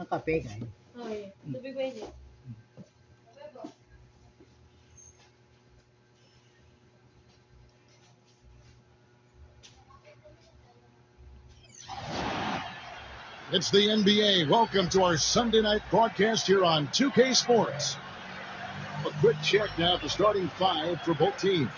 kape kayo? Okay. Tubig ba hindi? It's the NBA. Welcome to our Sunday night broadcast here on 2K Sports. A quick check now at the starting five for both teams.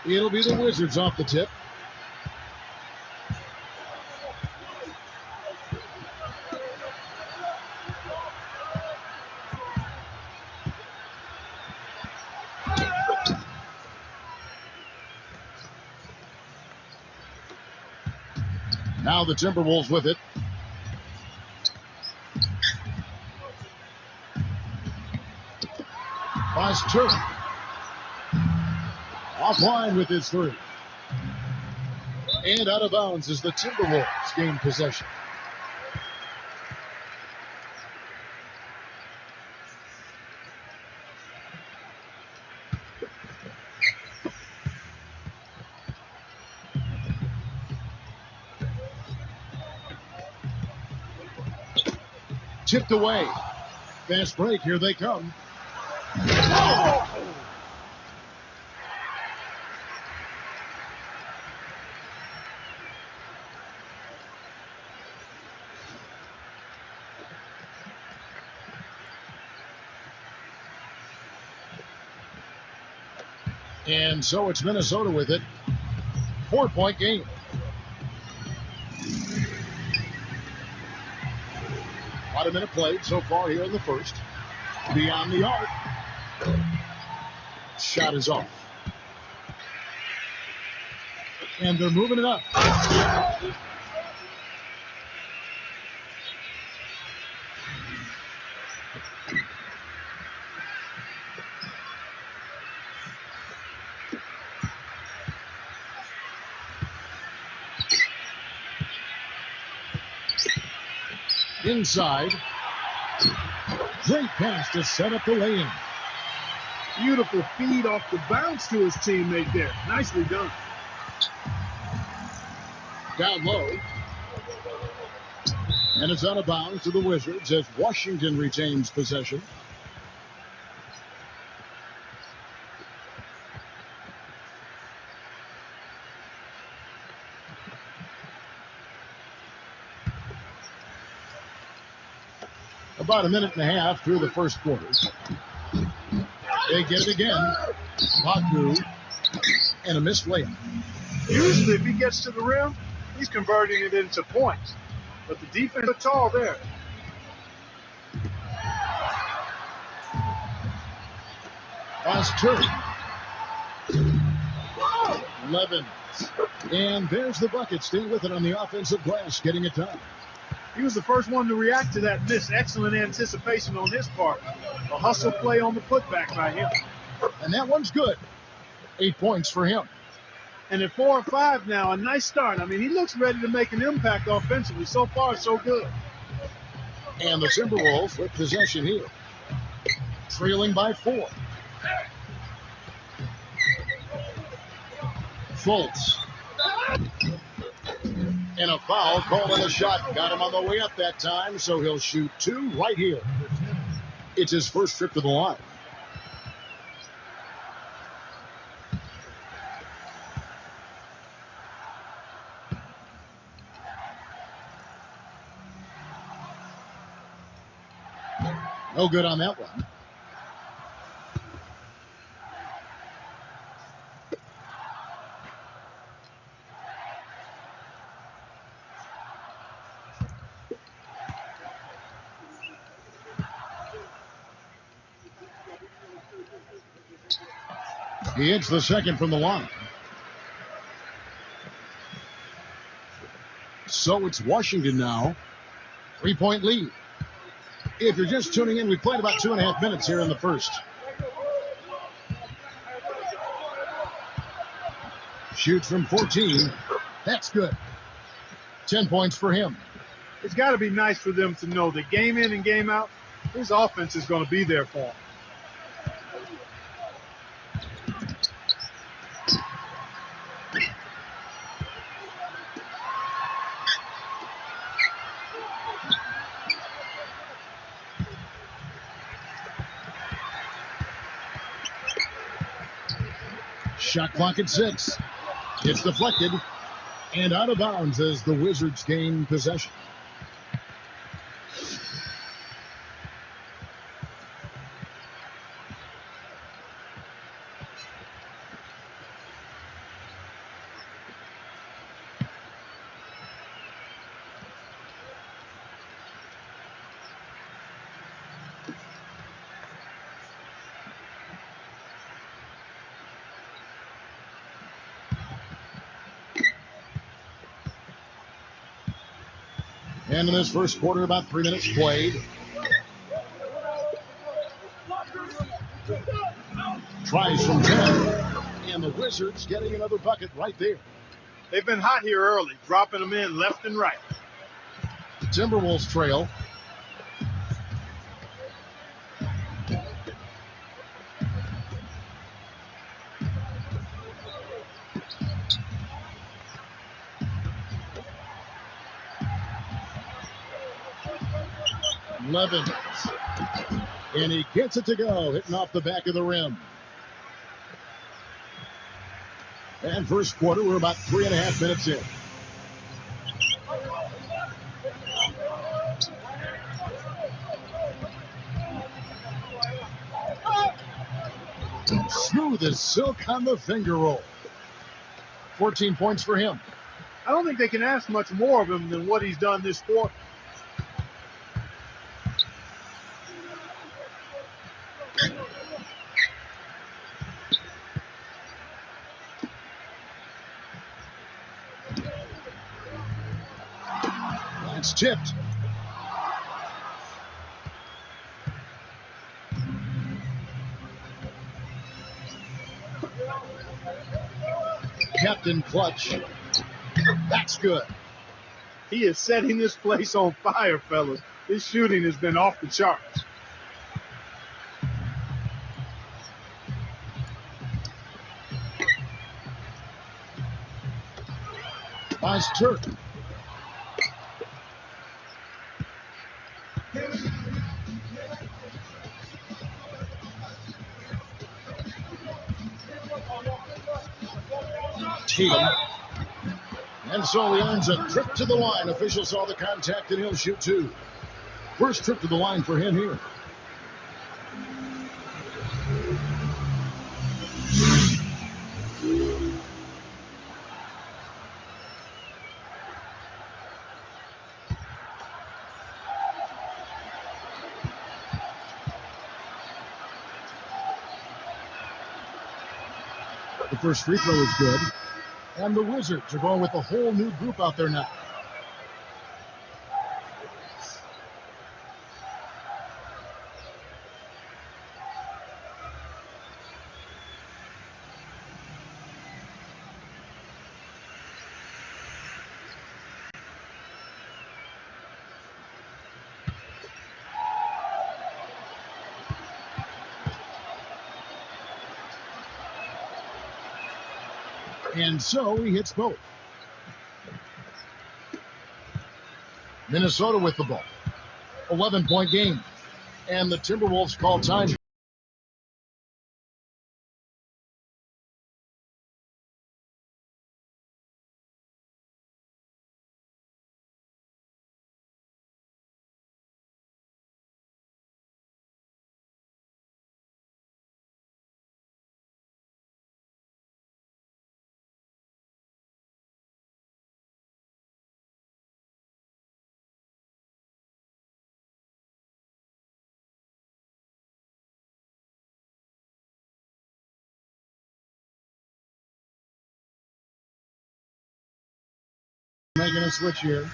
It'll be the Wizards off the tip. Now the Timberwolves with it. Foster. Offline with his three. And out of bounds as the Timberwolves gain possession. Tipped away. Fast break. Here they come. Oh! And so it's Minnesota with it. 4-point game. About a minute played so far here in the first. Beyond the arc. Shot is off. And they're moving it up. Inside. Great pass to set up the lane. Beautiful feed off the bounce to his teammate there. Nicely done. Down low. And it's out of bounds to the Wizards as Washington retains possession. About a minute and a half through the first quarter. They get it again. Baku and a missed layup. Usually if he gets to the rim, he's converting it into points. But the defense is tall there. Last turn. 11. And there's the bucket. Stay with it on the offensive glass, getting it done. He was the first one to react to that miss. Excellent anticipation on his part. A hustle play on the putback by him. And that one's good. 8 points for him. And at 4 or 5 now, a nice start. I mean, he looks ready to make an impact offensively. So far, so good. And the Timberwolves with possession here. Trailing by 4. Fultz. And a foul calling a shot. Got him on the way up that time, so he'll shoot 2 right here. It's his first trip to the line. No good on that one. He hits the second from the line. So it's Washington now. 3-point lead. If you're just tuning in, we played about 2.5 minutes here in the first. Shoots from 14. That's good. 10 points for him. It's got to be nice for them to know that game in and game out, his offense is going to be there for him. Shot clock at 6. It's deflected and out of bounds as the Wizards gain possession. And in this first quarter, about 3 minutes played. Tries from 10. And the Wizards getting another bucket right there. They've been hot here early, dropping them in left and right. The Timberwolves trail. Levens. And he gets it to go, hitting off the back of the rim. And first quarter, we're about 3.5 minutes in. Smooth as silk on the finger roll. 14 points for him. I don't think they can ask much more of him than what he's done this quarter. That's tipped. Captain Clutch. That's good. He is setting this place on fire, fellas. His shooting has been off the charts. Nice Turk. Tatum. And so he earns a trip to the line. Officials saw the contact and he'll shoot two. First trip to the line for him here. The first free throw is good. And the Wizards are going with a whole new group out there now. And so he hits both. Minnesota with the ball. 11-point game. And the Timberwolves call time. making a switch here.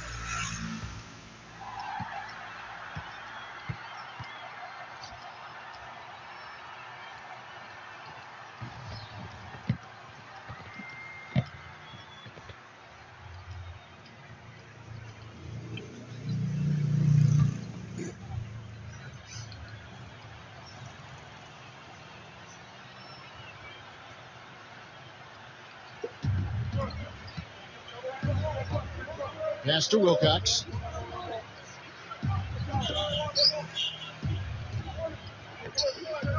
Pass to Wilcox.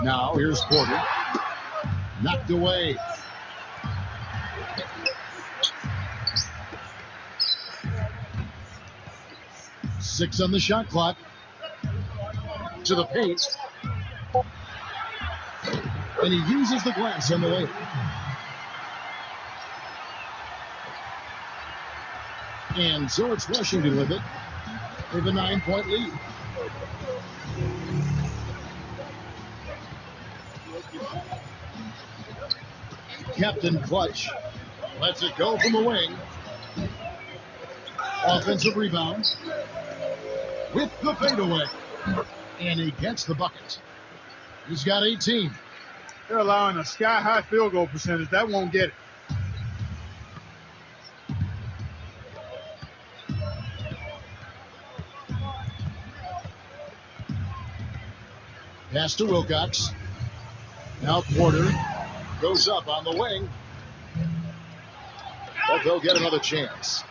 Now here's Porter. Knocked away. Six on the shot clock. To the paint. And he uses the glass on the way. And so it's Washington with it. They have a 9-point lead. Captain Clutch lets it go from the wing. Offensive rebound with the fadeaway. And he gets the bucket. He's got 18. They're allowing a sky-high field goal percentage. That won't get it. Pass to Wilcox. Now Porter goes up on the wing. But they'll get another chance.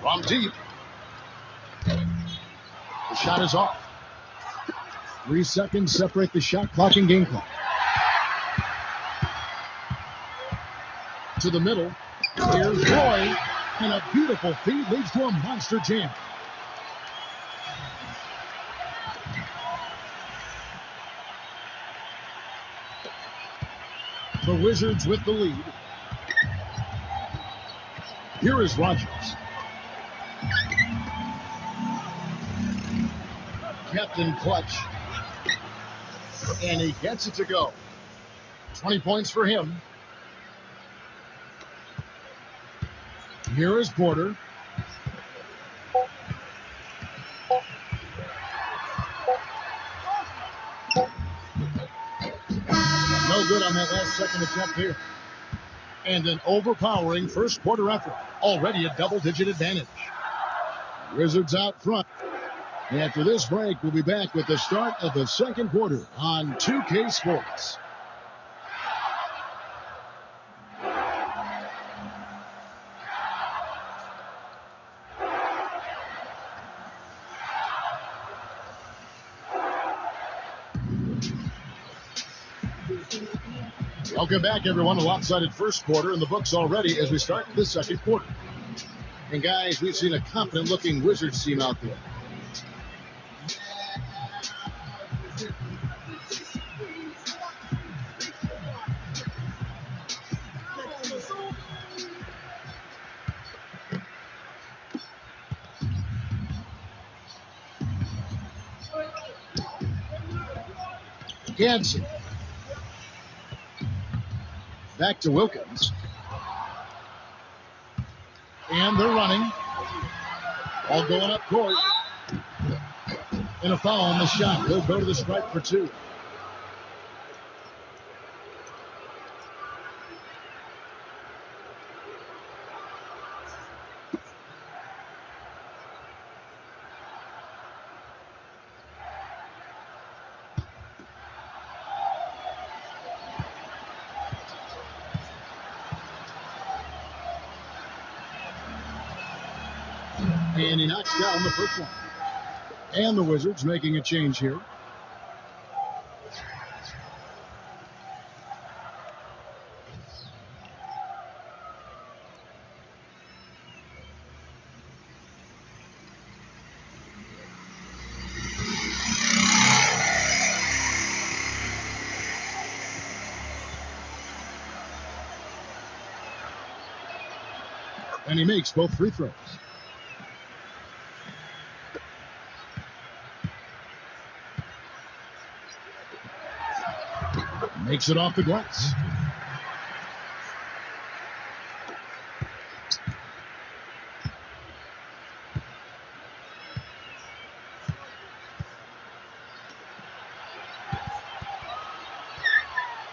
From deep. The shot is off. 3 seconds separate the shot clock and game clock. To the middle. Here's Roy. And a beautiful feed leads to a monster jam. The Wizards with the lead. Here is Rogers. Captain Clutch. And he gets it to go. 20 points for him. Here is Porter. No good on that last second attempt here. And an overpowering first quarter effort. Already a double-digit advantage. Wizards out front. After this break, we'll be back with the start of the second quarter on 2K Sports. Welcome back, everyone. A lopsided first quarter in the books already as we start the second quarter. And guys, we've seen a confident-looking Wizards team out there. Gadsden. Back to Wilkins. And they're running. All going up court. And a foul on the shot. He'll go to the stripe for 2. And he knocks down the first one. And the Wizards making a change here. And he makes both free throws. Makes it off the glass.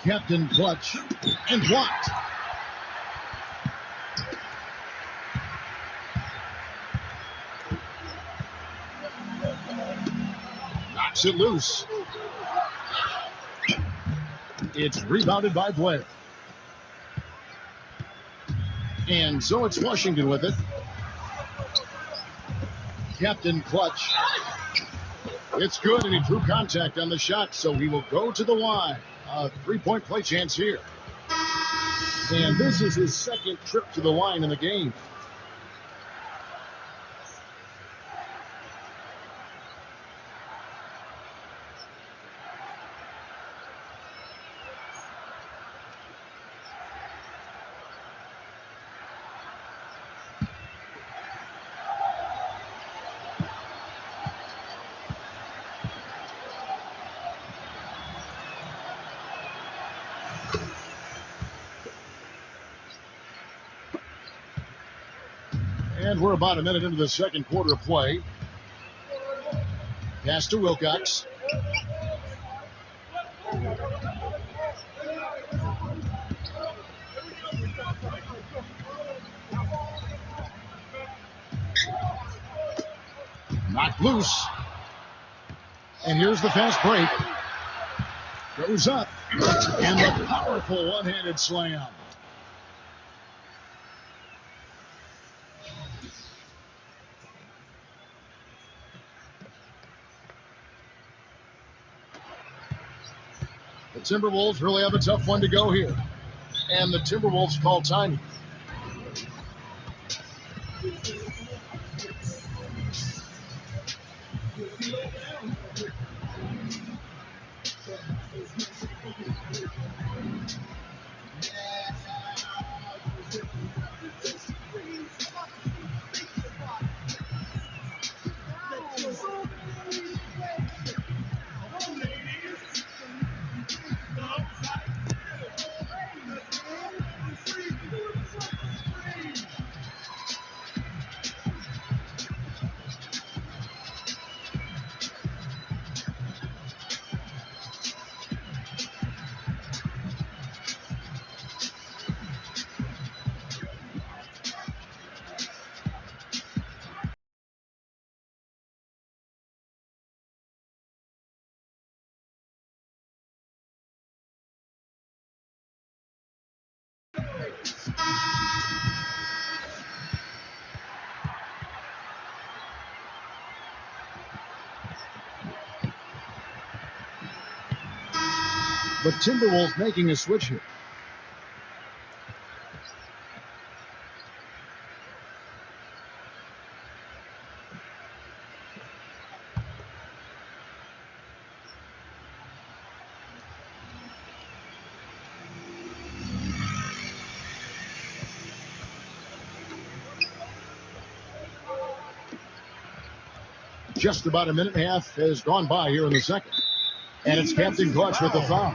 Captain clutch and blocked. Knocks it loose. It's rebounded by Blair. And so it's Washington with it. Captain clutch. It's good, and he drew contact on the shot, so he will go to the line. A three-point play chance here. And this is his second trip to the line in the game. And we're about a minute into the second quarter of play. Pass to Wilcox. Knocked loose. And here's the fast break. Goes up. And the powerful one-handed slam. The Timberwolves really have a tough one to go here. And the Timberwolves call timing. But Timberwolves making a switch here. Just about a minute and a half has gone by here in the second. And it's Captain Clutch with the foul.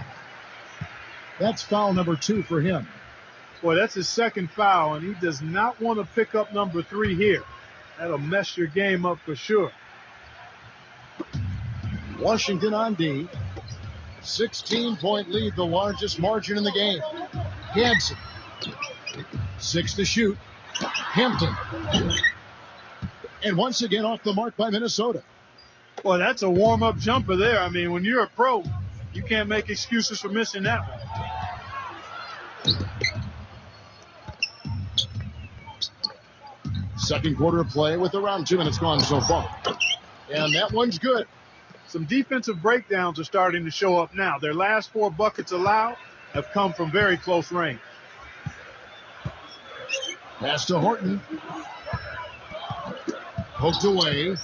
That's foul number 2 for him. Boy, that's his second foul, and he does not want to pick up number 3 here. That'll mess your game up for sure. Washington on D. 16-point lead, the largest margin in the game. Hanson. 6 to shoot. Hampton. And once again off the mark by Minnesota. Boy, that's a warm-up jumper there. I mean, when you're a pro, you can't make excuses for missing that one. Second quarter of play with around 2 minutes gone so far. And that one's good. Some defensive breakdowns are starting to show up now. Their last 4 buckets allowed have come from very close range. Pass to Horton. Poked away.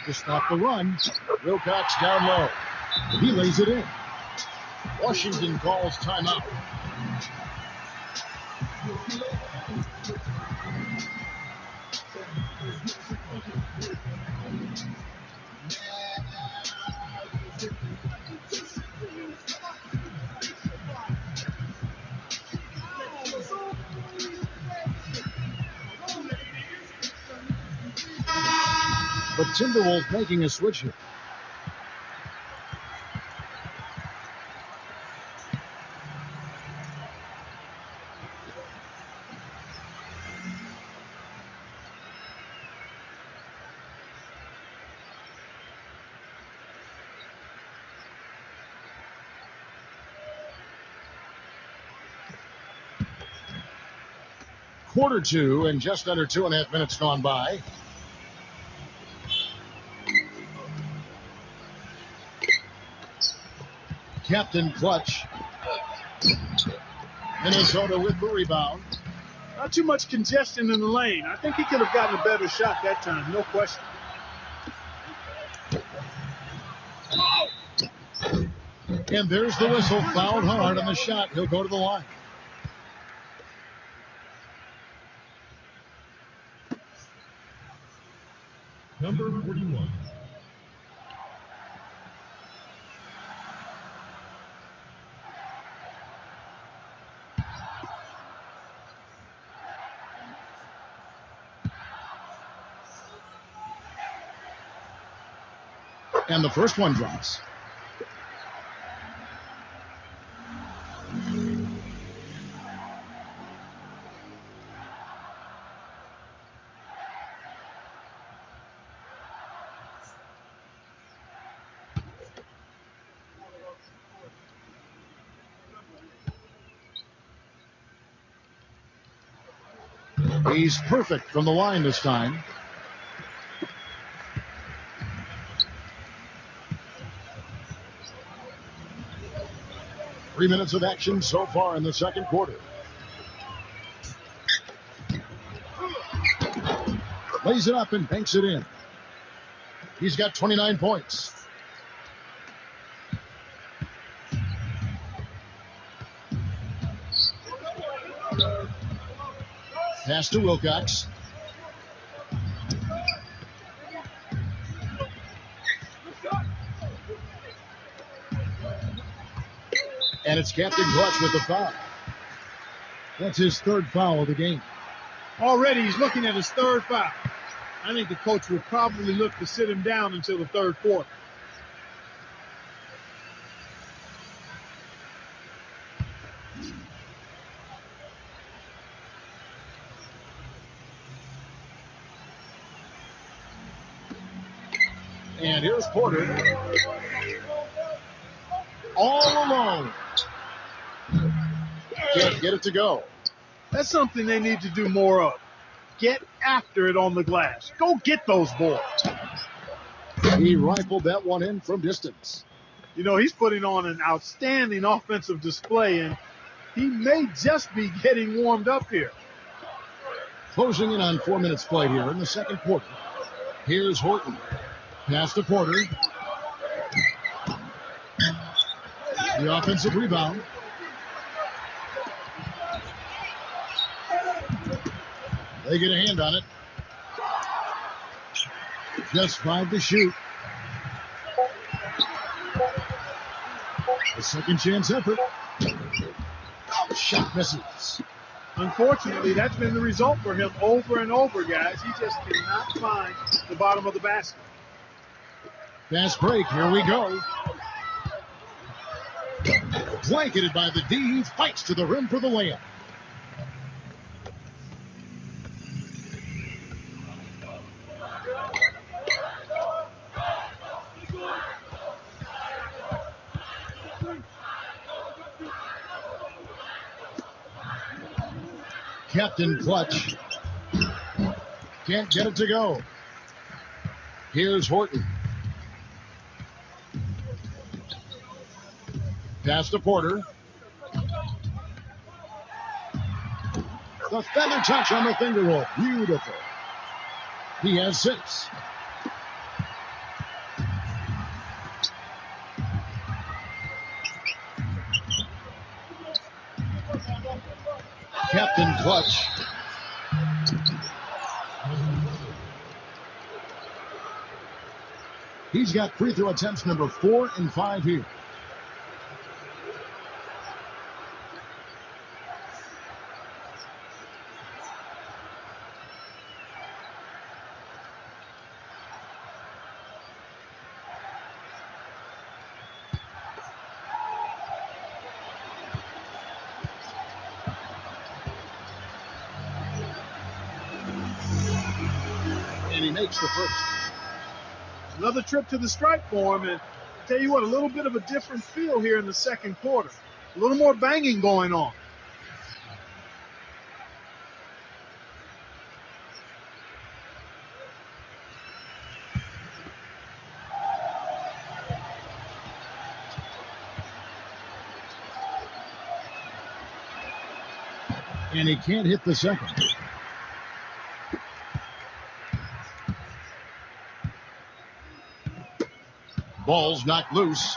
To stop the run, Wilcox down low. He lays it in. Washington calls timeout. but Timberwolves making a switch here. Quarter two and just under 2.5 minutes gone by. Captain Clutch. Minnesota with the rebound. Not too much congestion in the lane. I think he could have gotten a better shot that time, no question. And there's the whistle, fouled hard on the shot. He'll go to the line. Number 41. And the first one drops. He's perfect from the line this time. Three minutes of action so far in the second quarter. Lays it up and banks it in. He's got 29 points. Pass to Wilcox. And it's Captain Clutch with the foul. That's his third foul of the game. Already he's looking at his third foul. I think the coach would probably look to sit him down until the third quarter. And here's Porter. All alone. Can't get it to go. That's something they need to do more of. Get after it on the glass. Go get those boards. He rifled that one in from distance. You know, he's putting on an outstanding offensive display, and he may just be getting warmed up here. Closing in on 4 minutes played here in the second quarter. Here's Horton. Pass to Porter. The offensive rebound. They get a hand on it. Just 5 to shoot. A second chance effort. Shot misses. Unfortunately, that's been the result for him over and over, guys. He just cannot find the bottom of the basket. Fast break. Here we go. Blanketed by the D. He fights to the rim for the layup. Captain Clutch. Can't get it to go. Here's Horton. Pass to Porter. The feather touch on the finger roll. Beautiful. He has 6. Captain Clutch. He's got free throw attempts number 4 and 5 here. and he makes the first. Another trip to the stripe for him, and I tell you what, a little bit of a different feel here in the second quarter. A little more banging going on. And he can't hit the second. Ball's knocked loose.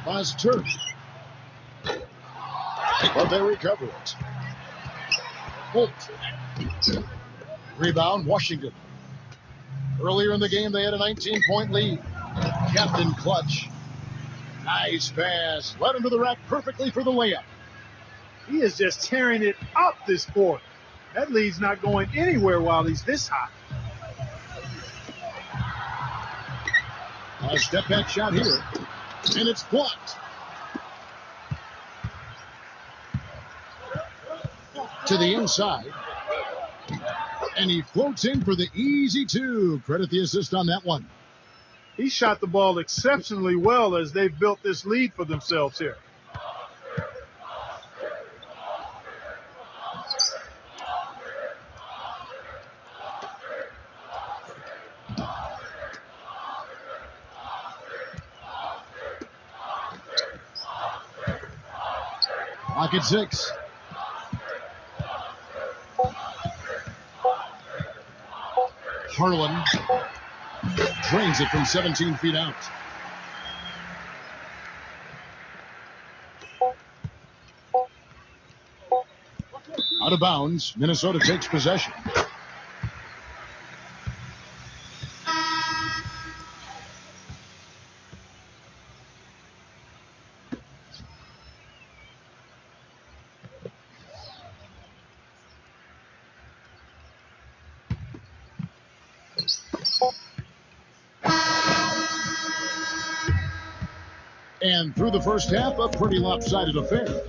Last turn. But they recover it. Holt. Rebound, Washington. Earlier in the game, they had a 19-point lead. Captain Clutch. Nice pass. Led him to the rack perfectly for the layup. He is just tearing it up this quarter. That lead's not going anywhere while he's this hot. A step back shot here. And it's blocked. To the inside. And he floats in for the easy two. Credit the assist on that one. He shot the ball exceptionally well as they've built this lead for themselves here. Lock at 6. Harlan drains it from 17 feet out. Out of bounds, Minnesota takes possession. And through the first half, a pretty lopsided affair.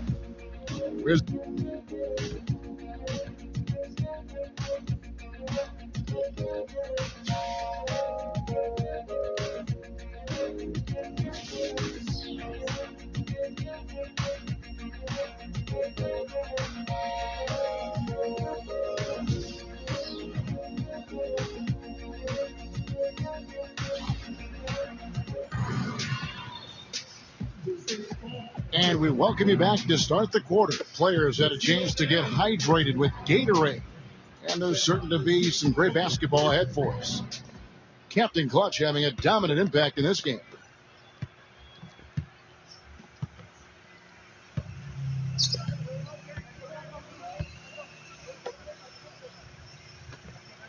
And we welcome you back to start the quarter. Players had a chance to get hydrated with Gatorade. And there's certain to be some great basketball ahead for us. Captain Clutch having a dominant impact in this game.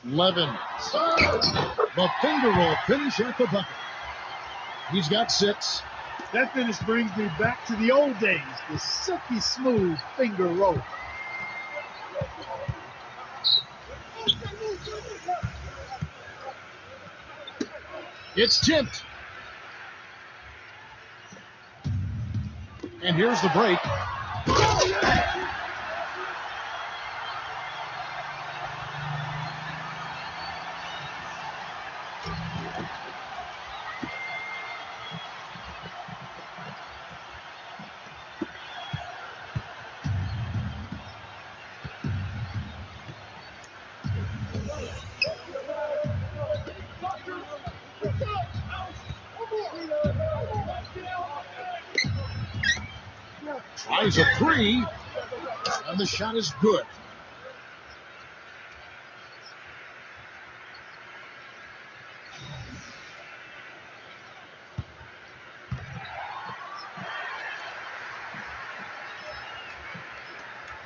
Levin. The finger roll finish at the bucket. He's got 6. That finish brings me back to the old days, the silky smooth finger roll. It's tipped. And here's the break. Tries a 3, and the shot is good.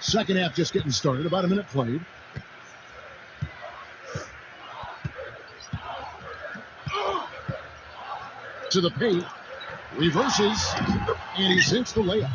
Second half just getting started, about a minute played. To the paint, reverses, and he sinks the layup.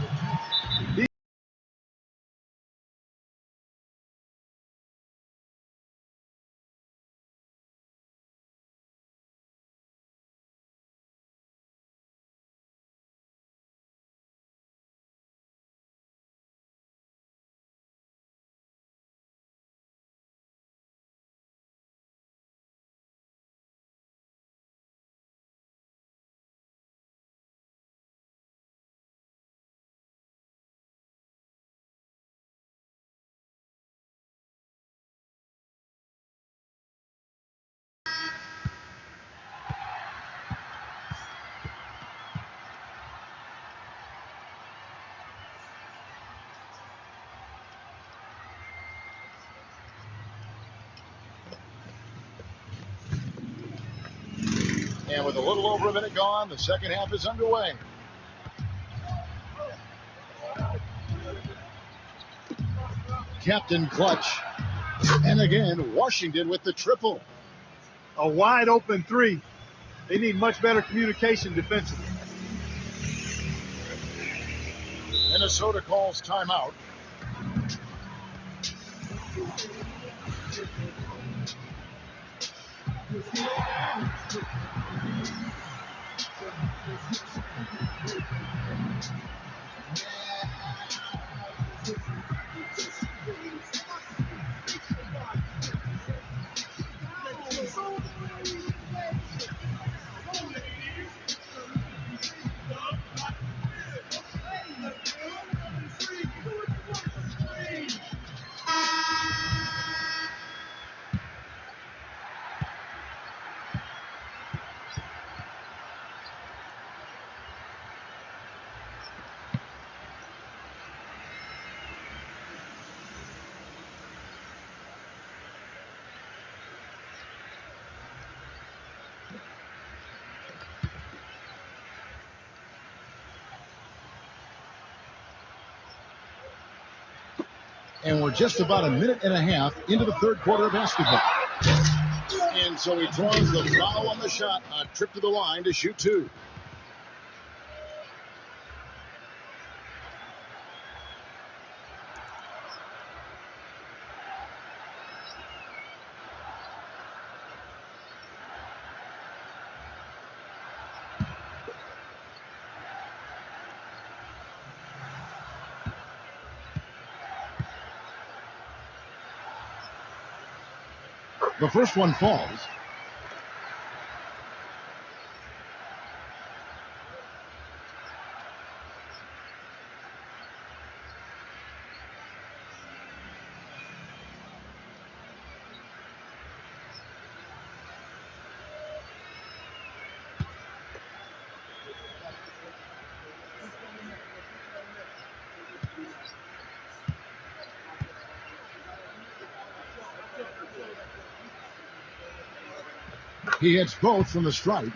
And with a little over a minute gone, the second half is underway. Captain Clutch. And again, Washington with the triple. A wide open three. They need much better communication defensively. Minnesota calls timeout. And we're just about a minute and a half into the third quarter of basketball. And so he draws the foul on the shot, a trip to the line to shoot two. The first one falls. He hits both from the stripe.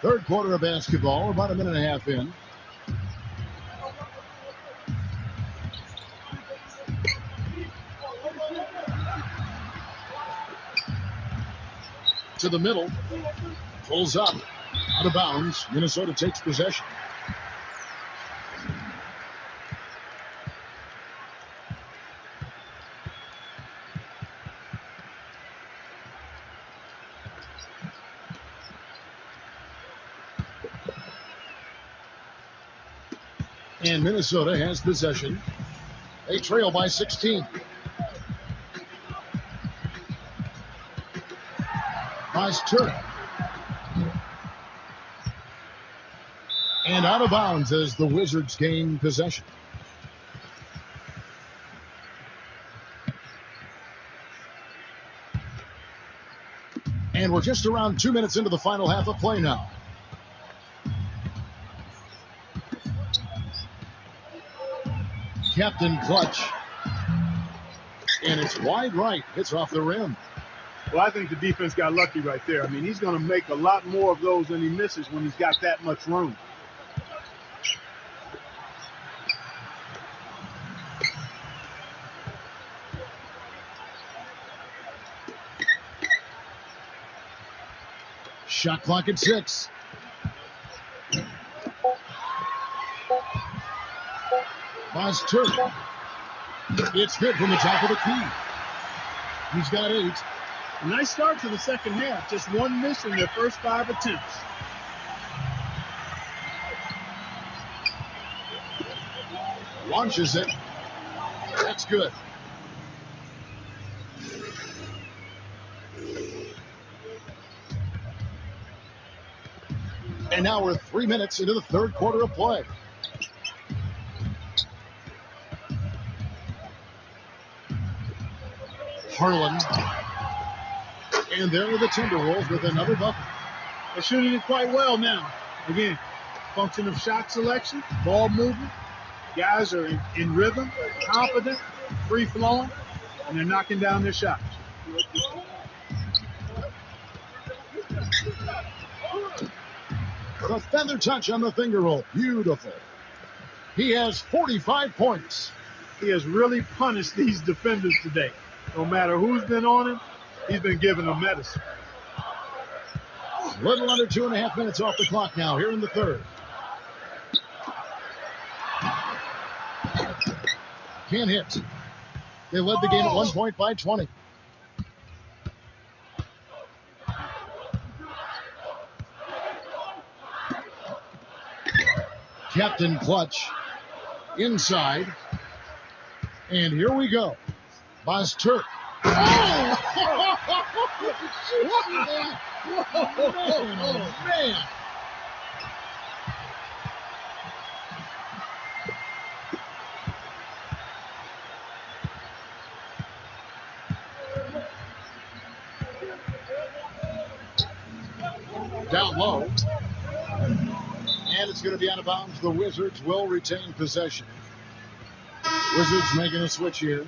Third quarter of basketball, about a minute and a half in. To the middle. Pulls up. Out of bounds. Minnesota takes possession. And Minnesota has possession. They trail by 16. Nice turn. And out of bounds as the Wizards gain possession. And we're just around 2 minutes into the final half of play now. Captain Clutch. And it's wide right. Hits off the rim. Well, I think the defense got lucky right there. I mean, he's going to make a lot more of those than he misses when he's got that much room. Shot clock at 6. Nice turn. It's good from the top of the key. He's got 8. A nice start to the second half. Just one miss in their first 5 attempts. Launches it. That's good. And now we're 3 minutes into the third quarter of play. Harlan. And there are the Timberwolves with another bucket. They're shooting it quite well now. Again, function of shot selection, ball movement. Guys are in rhythm, confident, free-flowing, and they're knocking down their shots. a feather touch on the finger roll. Beautiful. He has 45 points. He has really punished these defenders today. No matter who's been on him, he's been giving them medicine. Little under 2.5 minutes off the clock now here in the third. Can't hit. They led the game at 1 point by 20. Captain Clutch inside. And here we go. Boss Turk. Oh! Man. Down low. And it's going to be out of bounds. The Wizards will retain possession. Wizards making a switch here.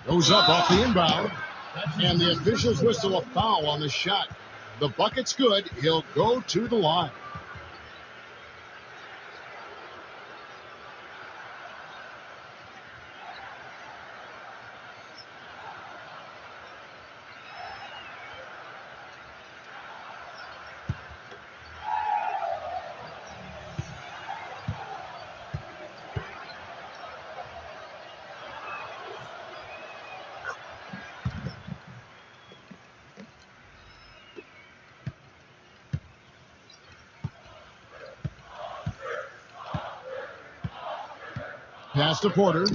Goes up off the inbound. And the officials whistle a foul on the shot. The bucket's good. He'll go to the line. Pass to Porter.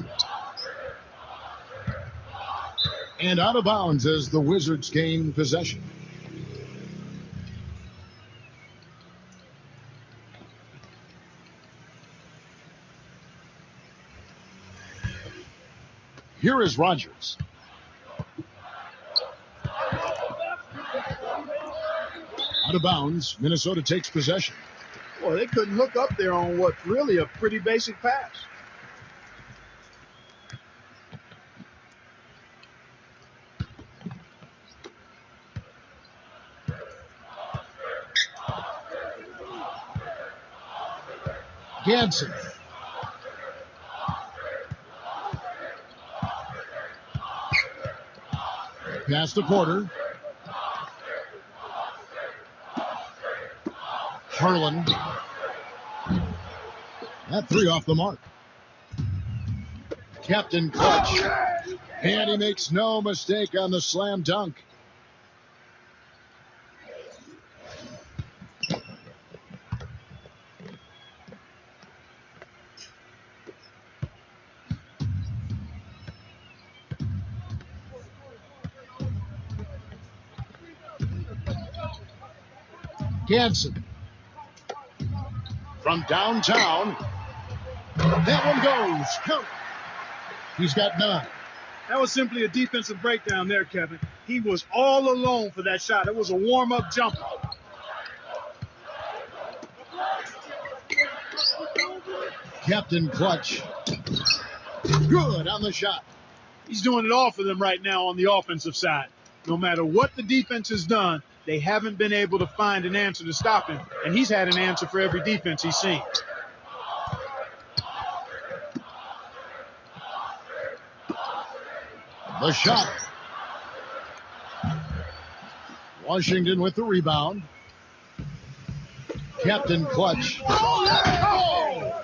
And out of bounds as the Wizards gain possession. Here is Rogers. Out of bounds, Minnesota takes possession. Boy, they couldn't hook up there on what's really a pretty basic pass. Ganson. Pass to Porter. Harlan. That three off the mark. Captain Clutch. And he makes no mistake on the slam dunk. Ganson from downtown. That one goes. Count. He's got 9. That was simply a defensive breakdown there, Kevin. He was all alone for that shot. It was a warm-up jumper. Captain Clutch. Good on the shot. He's doing it all for them right now on the offensive side. No matter what the defense has done, they haven't been able to find an answer to stop him, and he's had an answer for every defense he's seen. The shot. Washington with the rebound. Captain Clutch. Oh!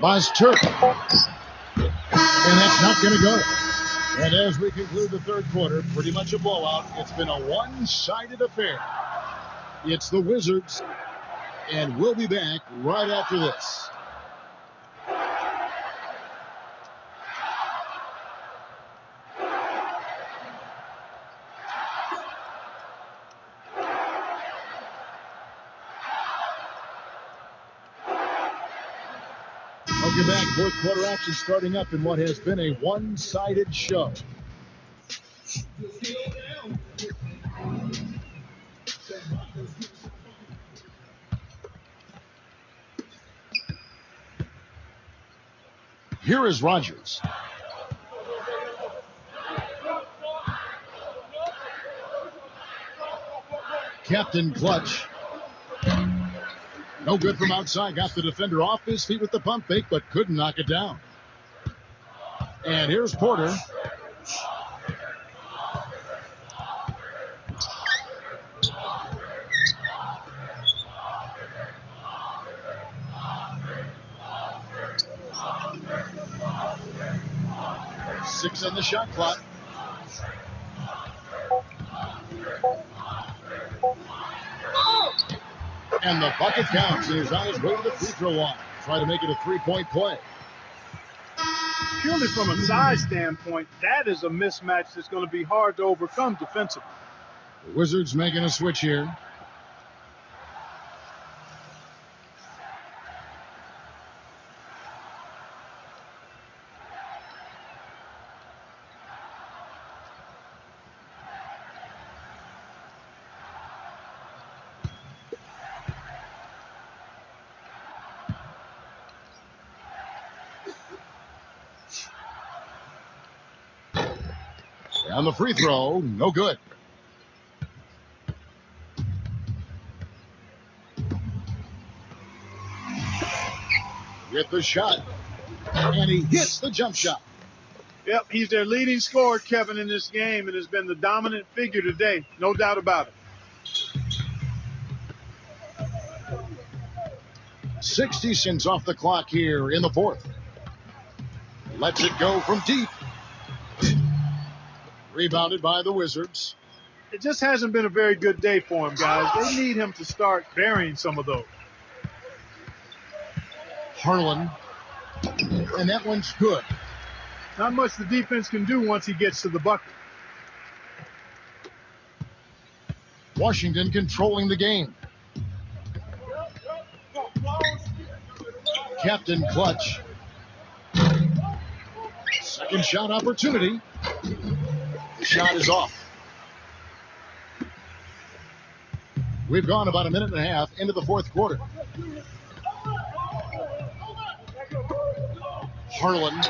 Boss Turk. And that's not going to go. And as we conclude the third quarter, pretty much a blowout. It's been a one-sided affair. It's the Wizards And we'll be back right after this. Welcome back. Fourth quarter action starting up in what has been a one-sided show. Here is Rogers. Captain Clutch. No good from outside. Got the defender off his feet with the pump fake, but couldn't knock it down. And here's Porter. Six on the shot clock. And the bucket counts. He's on his way to the free throw line. Try to make it a three-point play. Purely from a size standpoint, that is a mismatch that's going to be hard to overcome defensively. The Wizards making a switch here. On the free throw, no good. With the shot, and he hits the jump shot. Yep, he's their leading scorer, Kevin, in this game, and has been the dominant figure today, no doubt about it. 60 seconds off the clock here in the fourth. Lets it go from deep. Rebounded by the Wizards. It just hasn't been a very good day for him, guys. They need him to start burying some of those. Harlan. And that one's good. Not much the defense can do once he gets to the bucket. Washington controlling the game. Captain Clutch. Second shot opportunity. The shot is off. We've gone about a minute and a half into the fourth quarter. Harlan.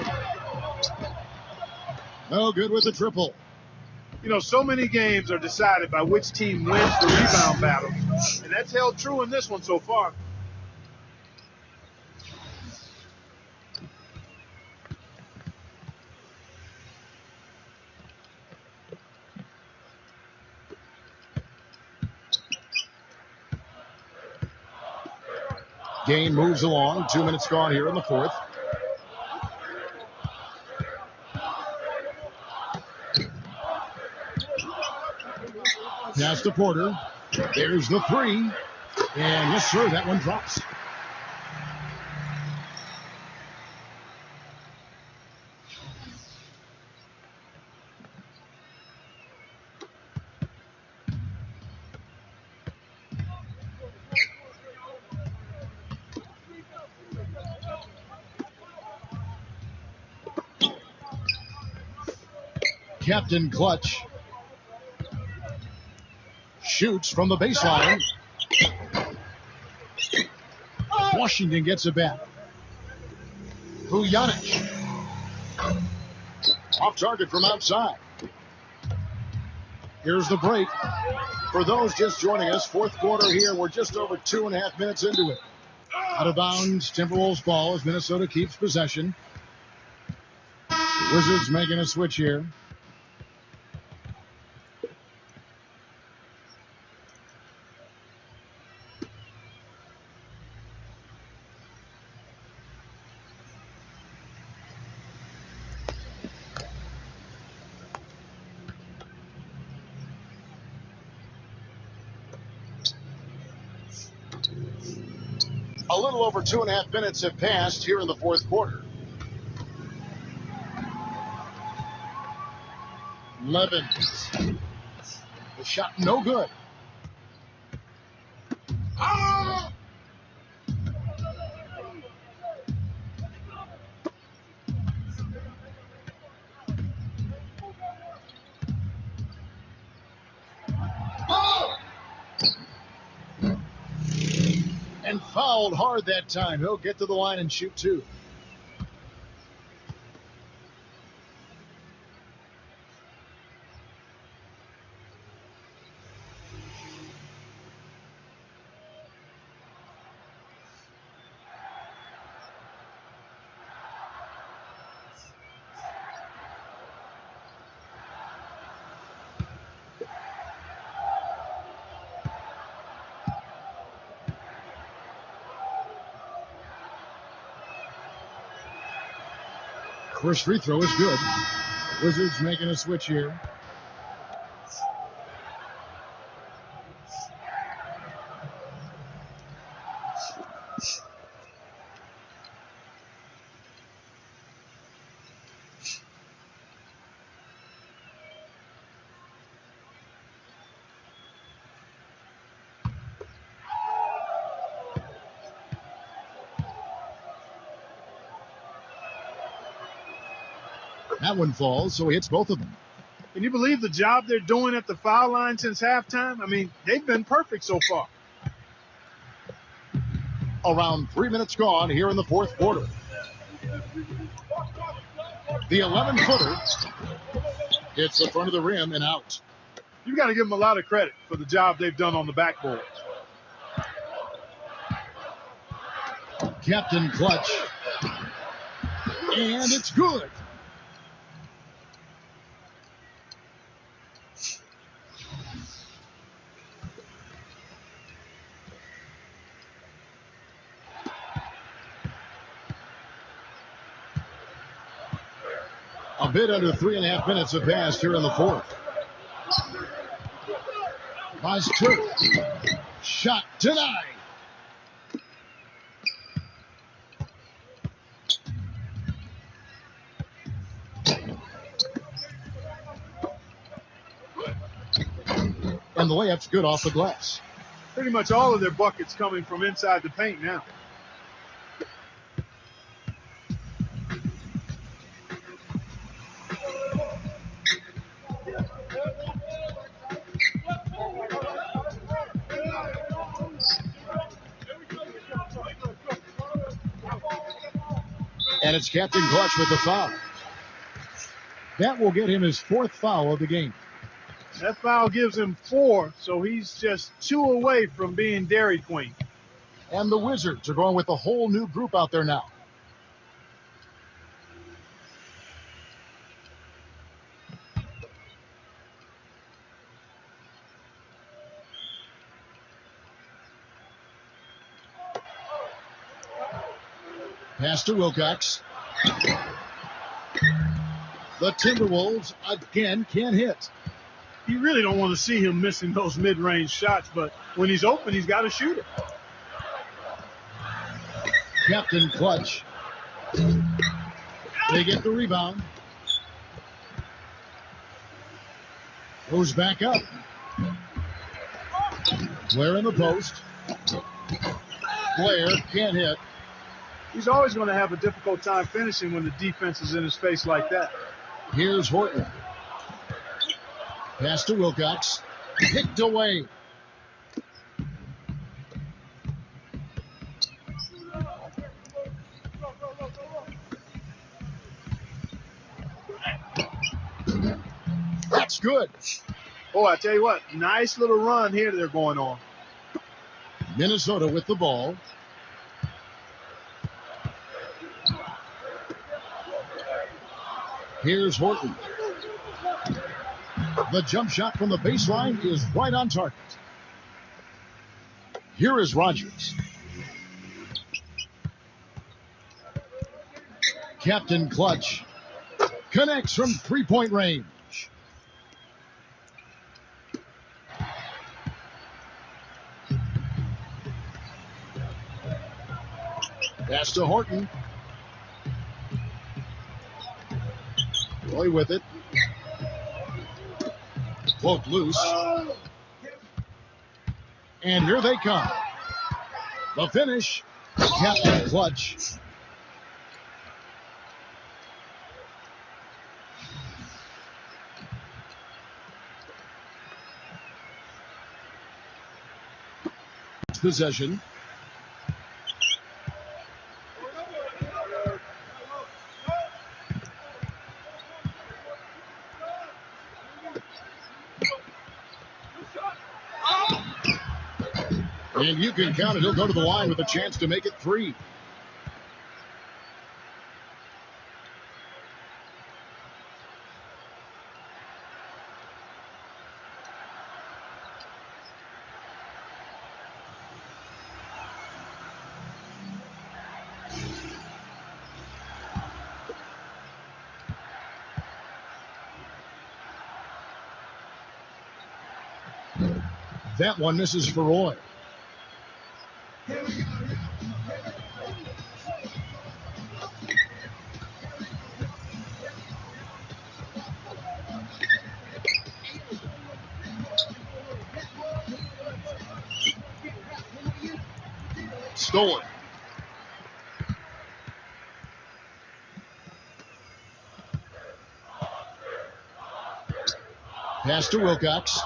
No good with the triple. You know, so many games are decided by which team wins the rebound battle. And that's held true in this one so far. Game moves along. 2 minutes gone here in the fourth. Pass to Porter. There's the three. And yes, sir, that one drops. Captain Clutch shoots from the baseline. Washington gets it back. Vujanic. Off target from outside. Here's the break. For those just joining us, fourth quarter here. We're just over 2.5 minutes into it. Out of bounds, Timberwolves ball as Minnesota keeps possession. The Wizards making a switch here. A little over 2.5 minutes have passed here in the fourth quarter. Levens. The shot no good. Ah! And fouled hard that time. He'll get to the line and shoot two. First free throw is good. Wizards making a switch here. That one falls, so he hits both of them. Can you believe the job they're doing at the foul line since halftime? I mean, they've been perfect so far. Around 3 minutes gone here in the fourth quarter. The 11-footer hits the front of the rim and out. You've got to give them a lot of credit for the job they've done on the backboard. Captain Clutch. And it's good. A bit under 3.5 minutes have passed here in the fourth. Nice two. Shot denied. And the layup's good off the glass. Pretty much all of their buckets coming from inside the paint now. And it's Captain Clutch with the foul. That will get him his fourth foul of the game. That foul gives him 4, so he's just 2 away from being Dairy Queen. And the Wizards are going with a whole new group out there now. Pass to Wilcox. The Timberwolves again can't hit. You really don't want to see him missing those mid-range shots, but when he's open, he's got to shoot it. Captain Clutch. They get the rebound. Goes back up. Blair in the post. Blair can't hit. He's always going to have a difficult time finishing when the defense is in his face like that. Here's Horton. Pass to Wilcox. Picked away. That's good. Oh, I tell you what, nice little run here they're going on. Minnesota with the ball. Here's Horton. The jump shot from the baseline is right on target. Here is Rogers. Captain Clutch connects from three-point range. Pass to Horton. Roy with it. Float loose. And here they come. The finish. Captain Clutch. Possession. And you can count it. He'll go to the line with a chance to make it 3. That one misses for Roy. Stolen. Pass to Wilcox.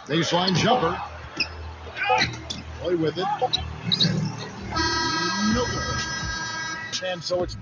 Baseline jumper. Play with it. No. And so it's